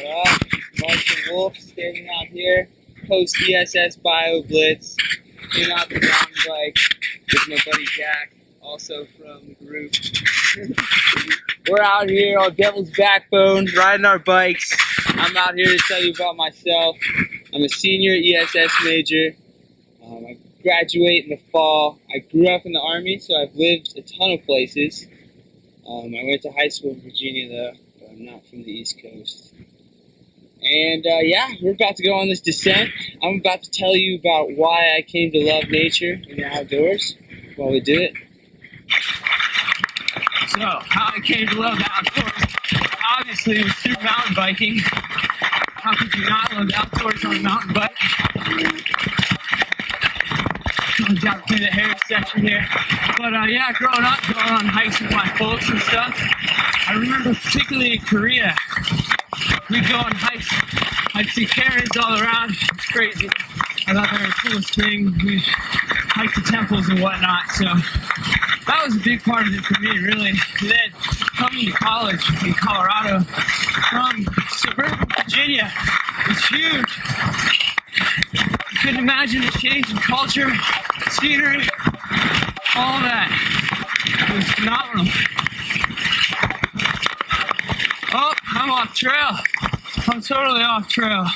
What up? Marshall Wolf standing out here, post ESS Bio Blitz, came out the mountain bike with my buddy Jack, also from the group. We're out here on Devil's Backbone, riding our bikes. I'm out here to tell you about myself. I'm a senior ESS major. I graduate in the fall. I grew up in the Army, so I've lived a ton of places. I went to high school in Virginia, though, but I'm not from the East Coast. And yeah, we're about to go on this descent. I'm about to tell you about why I came to love nature and the outdoors while we do it. So, how I came to love the outdoors, obviously it was through mountain biking. How could you not love the outdoors on a mountain bike? Going down through the Harris section here. But yeah, growing up, going on hikes with my folks and stuff, I remember particularly in Korea, we'd go on hikes. I'd see Karens all around. It's crazy. I thought they were the coolest thing. We'd hike the temples and whatnot. So that was a big part of it for me, really. And then coming to college in Colorado from suburban Virginia was huge. You couldn't imagine the change in culture, scenery, all that. It was phenomenal. Oh, I'm off trail. I'm totally off trail.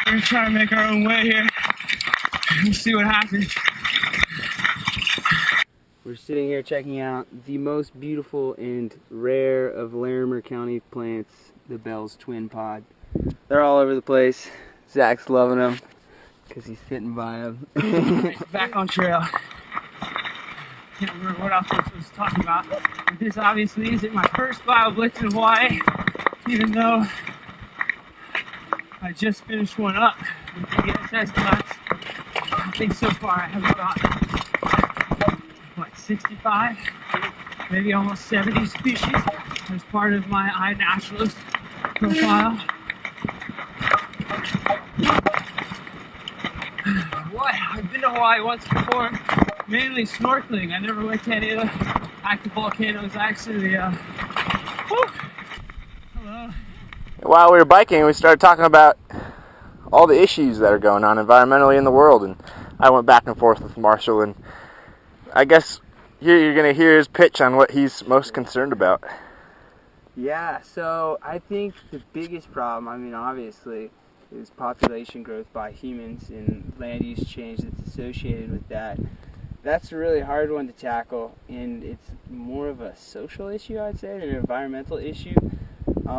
We're gonna try to make our own way here. We'll see what happens. We're sitting here checking out the most beautiful and rare of Larimer County plants, the Bell's Twin Pod. They're all over the place. Zach's loving them because he's sitting by them. Back on trail. Can't remember what else I was supposed to talk about. But this obviously isn't my first Bio Blitz in Hawaii, even though I just finished one up with the ESS class. I think so far I have about, 65, maybe almost 70 species as part of my iNaturalist profile. Boy, I've been to Hawaii once before, mainly snorkeling. I never went to any of the active volcanoes, actually. Hello. While we were biking, we started talking about all the issues that are going on environmentally in the world, and I went back and forth with Marshall, and I guess here you're going to hear his pitch on what he's most concerned about. Yeah, so I think the biggest problem, obviously, is population growth by humans and land use change that's associated with that. That's a really hard one to tackle, and it's more of a social issue, I'd say, than an environmental issue.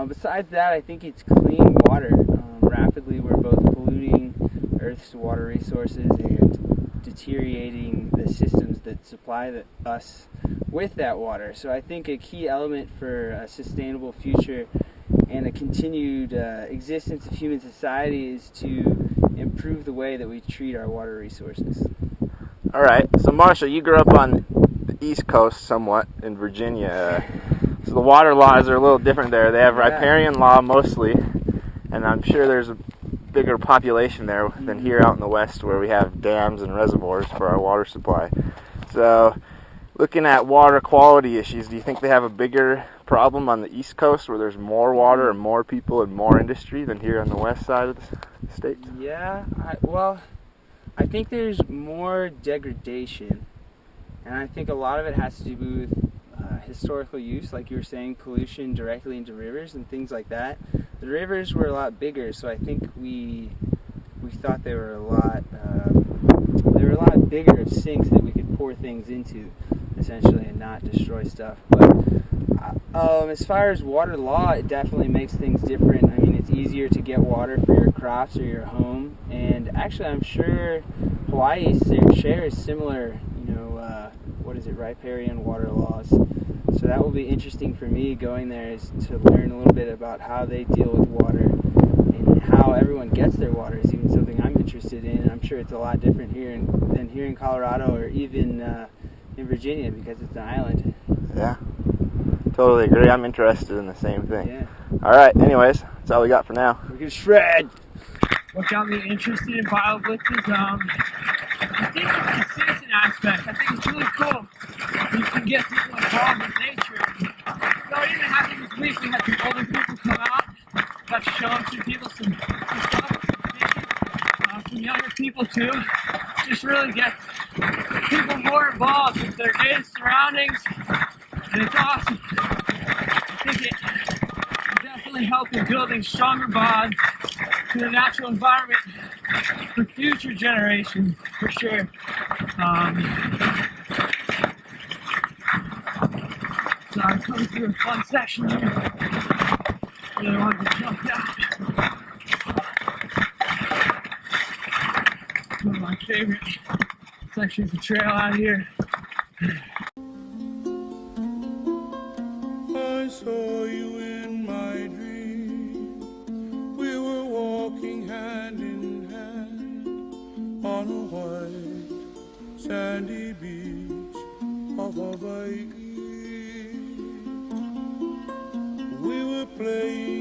Besides that, I think it's clean water. Rapidly, we're both polluting Earth's water resources and deteriorating the systems that supply us with that water. So I think a key element for a sustainable future and a continued existence of human society is to improve the way that we treat our water resources. All right, so Marshall, you grew up on the East Coast somewhat in Virginia. So the water laws are a little different there. They have riparian law mostly, and I'm sure there's a bigger population there than here out in the West where we have dams and reservoirs for our water supply. So looking at water quality issues, do you think they have a bigger problem on the East Coast where there's more water and more people and more industry than here on the west side of the state? Yeah, I think there's more degradation, and I think a lot of it has to do with historical use, like you were saying, pollution directly into rivers and things like that. The rivers were a lot bigger, so I think we thought they were a lot bigger of sinks that we could pour things into, essentially, and not destroy stuff. But as far as water law, it definitely makes things different. It's easier to get water for your crops or your home, and actually I'm sure Hawaii shares similar, riparian water laws. So that will be interesting for me going there, is to learn a little bit about how they deal with water and how everyone gets their water is even something I'm interested in. And I'm sure it's a lot different than here in Colorado or even in Virginia because it's an island. Yeah, totally agree. I'm interested in the same thing. Yeah. All right, anyways, that's all we got for now. We're going to shred. What got me interested in Bio Blitzes, I think it's the citizen aspect. I think it's really cool. You can get people involved with nature. So even happened this week, we had some older people more involved with their native surroundings, and it's awesome. I think it definitely helps in building stronger bonds to the natural environment for future generations, for sure. So I'm coming through a fun section here. Really wanted to jump out. One of my favorite sections of trail out here. I saw you in my dream. We were walking hand in hand on a white sandy beach of Hawaii. We were playing